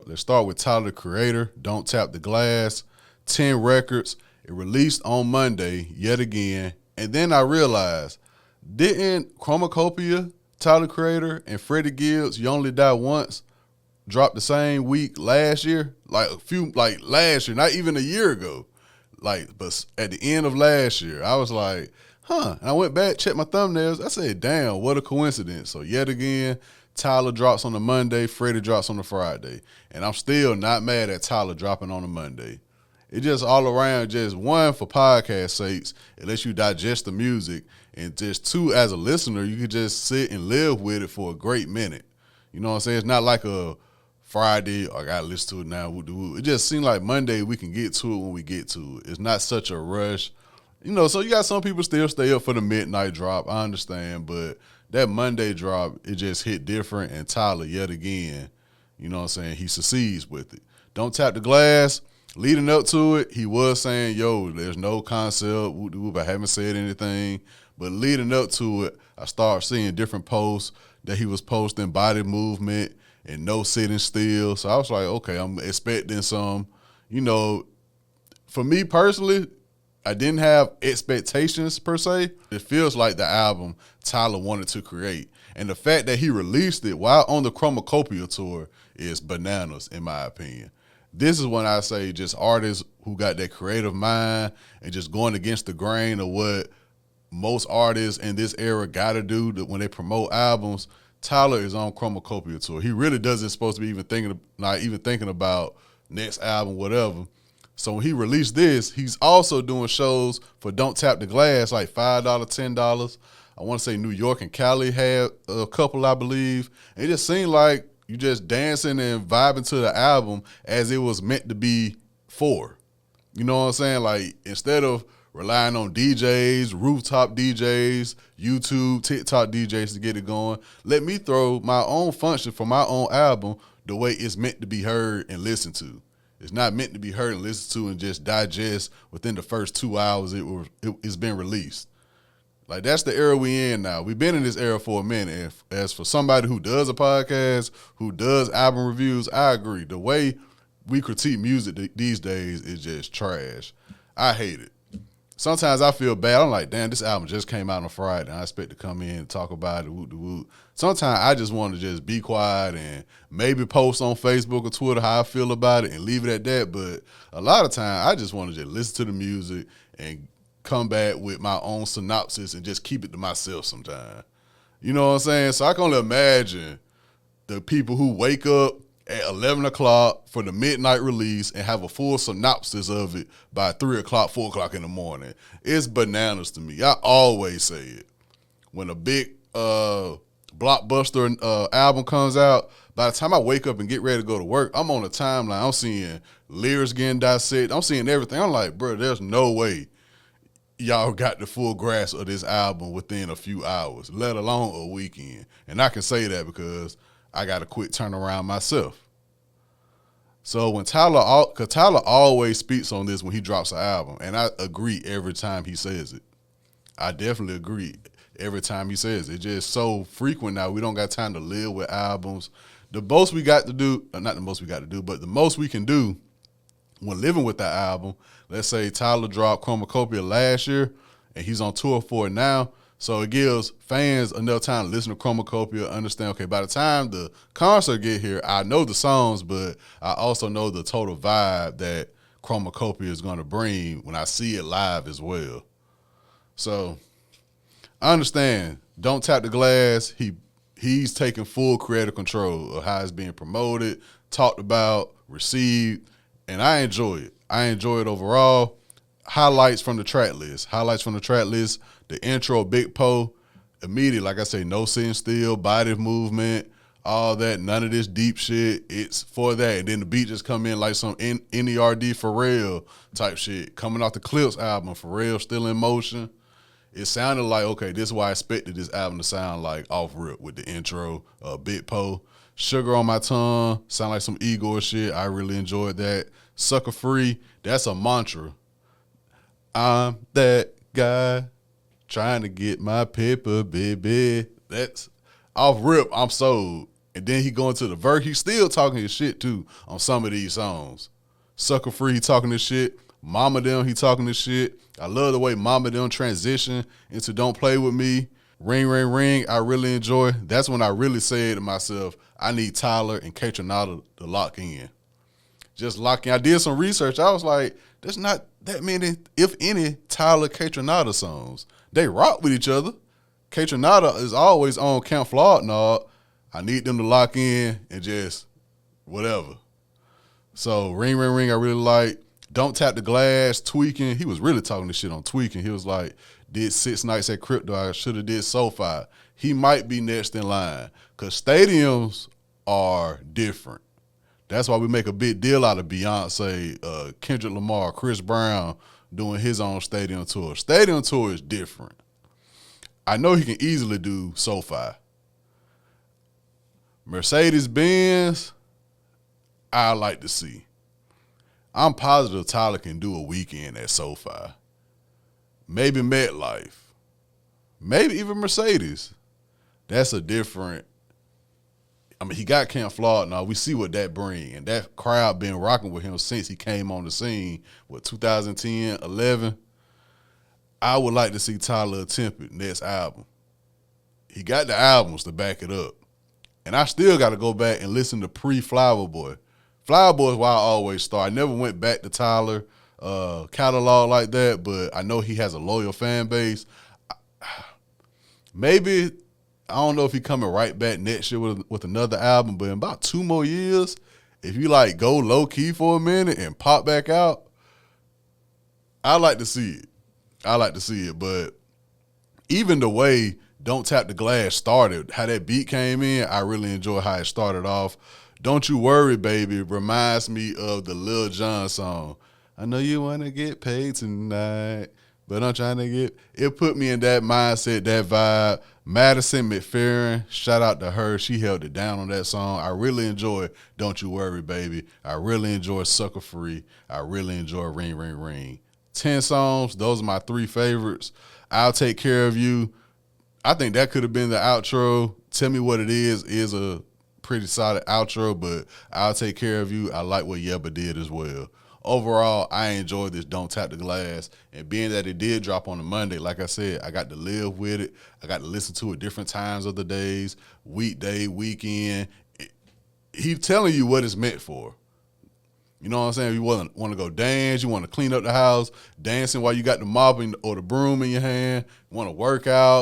Let's start with Tyler, the Creator, Don't Tap the Glass, 10 records. It released on Monday, yet again. And then I realized, didn't Chromacopia, Tyler, the Creator, and Freddie Gibbs, You Only Die Once, drop the same week last year? Like last year, not even a year ago. But at the end of last year, I was like, huh. And I went back, checked my thumbnails. I said, damn, what a coincidence. So yet again, Tyler drops on the Monday, Freddie drops on the Friday. And I'm still not mad at Tyler dropping on a Monday. It just all around, just one, for podcast sakes, it lets you digest the music. And just two, as a listener, you could just sit and live with it for a great minute. You know what I'm saying? It's not like a Friday, I got to listen to it now. It just seems like Monday we can get to it when we get to it. It's not such a rush. You know, so you got some people still stay up for the midnight drop. I understand, but that Monday drop, it just hit different. And Tyler, yet again, you know what I'm saying, he succeeds with it. Don't Tap the Glass. Leading up to it, he was saying, yo, there's no concept. I haven't said anything. But leading up to it, I started seeing different posts that he was posting, body movement and no sitting still. So I was like, okay, I'm expecting some, you know, for me personally, I didn't have expectations per se. It feels like the album Tyler wanted to create. And the fact that he released it while on the Chromacopia tour is bananas, in my opinion. This is when I say just artists who got that creative mind and just going against the grain of what most artists in this era got to do when they promote albums. Tyler is on Chromacopia tour. He really doesn't supposed to be not even thinking about next album, whatever. So when he released this, he's also doing shows for Don't Tap the Glass, like $5, $10. I want to say New York and Cali had a couple, I believe. And it just seemed like you just dancing and vibing to the album as it was meant to be for. You know what I'm saying? Like, instead of relying on DJs, rooftop DJs, YouTube, TikTok DJs to get it going, let me throw my own function for my own album the way it's meant to be heard and listened to. It's not meant to be heard and listened to and just digest within the first 2 hours it's been released. Like, that's the era we in now. We've been in this era for a minute. And as for somebody who does a podcast, who does album reviews, I agree. The way we critique music these days is just trash. I hate it. Sometimes I feel bad. I'm like, damn, this album just came out on Friday, and I expect to come in and talk about it, woot. Sometimes I just want to just be quiet and maybe post on Facebook or Twitter how I feel about it and leave it at that. But a lot of times I just want to just listen to the music and come back with my own synopsis and just keep it to myself sometimes. You know what I'm saying? So I can only imagine the people who wake up at 11 o'clock for the midnight release and have a full synopsis of it by 3 o'clock, 4 o'clock in the morning. It's bananas to me. I always say it. When a big blockbuster album comes out, by the time I wake up and get ready to go to work, I'm on the timeline. I'm seeing lyrics getting dissected. I'm seeing everything. I'm like, bro, there's no way y'all got the full grasp of this album within a few hours, let alone a weekend. And I can say that because I got a quick turnaround myself. So when because Tyler always speaks on this when he drops an album, and I agree every time he says it. I definitely agree every time he says it. It's just so frequent now. We don't got time to live with albums. The most we got to do, not the most we got to do, but the most we can do when living with that album, let's say Tyler dropped Chromacopia last year, and he's on tour for it now. So it gives fans enough time to listen to Chromacopia, understand, okay, by the time the concert get here, I know the songs, but I also know the total vibe that Chromacopia is going to bring when I see it live as well. So I understand. Don't Tap the Glass. He's taking full creative control of how it's being promoted, talked about, received, and I enjoy it. I enjoy it overall. Highlights from the track list. The intro, Big Poe, immediately, like I say, no sitting still, body movement, all that, none of this deep shit. It's for that. And then the beat just come in like some NERD Pharrell type shit. Coming off the Clips album, Pharrell still in motion. It sounded like, okay, this is why I expected this album to sound like off rip with the intro, Big Poe. Sugar on My Tongue, sound like some Igor shit. I really enjoyed that. Sucker Free, that's a mantra. I'm that guy trying to get my paper, baby. That's off rip, I'm sold. And then he go into the verse. He's still talking his shit too on some of these songs. Sucker Free, he talking this shit. Mama Them, he talking this shit. I love the way Mama Them transition into Don't Play With Me. Ring, Ring, Ring, I really enjoy. That's when I really said to myself, I need Tyler and Kaytranada to lock in. Just lock in. I did some research. I was like, there's not that many, if any, Tyler Kaytranada songs. They rock with each other. Kaytranada is always on Camp Flawed Knob. I need them to lock in and just whatever. So Ring, Ring, Ring, I really like. Don't Tap the Glass, Tweaking. He was really talking this shit on Tweaking. He was like, did 6 nights at Crypto. I should have did SoFi. He might be next in line because stadiums are different. That's why we make a big deal out of Beyonce, Kendrick Lamar, Chris Brown doing his own stadium tour. Stadium tour is different. I know he can easily do SoFi. Mercedes-Benz, I like to see. I'm positive Tyler can do a weekend at SoFi. Maybe MetLife. Maybe even Mercedes. That's a different. I mean, he got Camp Flawed now. We see what that bring. And that crowd been rocking with him since he came on the scene, 2010, 11. I would like to see Tyler attempt it next album. He got the albums to back it up. And I still got to go back and listen to pre-Flower Boy. Flower Boy is why I always start. I never went back to Tyler catalog like that, but I know he has a loyal fan base. Maybe, I don't know if he coming right back next year with another album, but in about 2 more years, if you like go low key for a minute and pop back out, I like to see it. I like to see it, but even the way Don't Tap the Glass started, how that beat came in, I really enjoy how it started off. Don't You Worry, Baby reminds me of the Lil Jon song. I know you want to get paid tonight, but I'm trying to get. It put me in that mindset, that vibe. Madison McFerrin, shout out to her. She held it down on that song. I really enjoy Don't You Worry, Baby. I really enjoy Sucker Free. I really enjoy Ring, Ring, Ring. 10 songs, those are my 3 favorites. I'll Take Care of You. I think that could have been the outro. Tell Me What It is a pretty solid outro, but I'll Take Care of You. I like what Yebba did as well. Overall, I enjoyed this Don't Tap the Glass, and being that it did drop on a Monday, like I said, I got to live with it. I got to listen to it different times of the days, weekday, weekend. He's telling you what it's meant for. You know what I'm saying? You want to go dance, you want to clean up the house, dancing while you got the mop or the broom in your hand, you want to work out.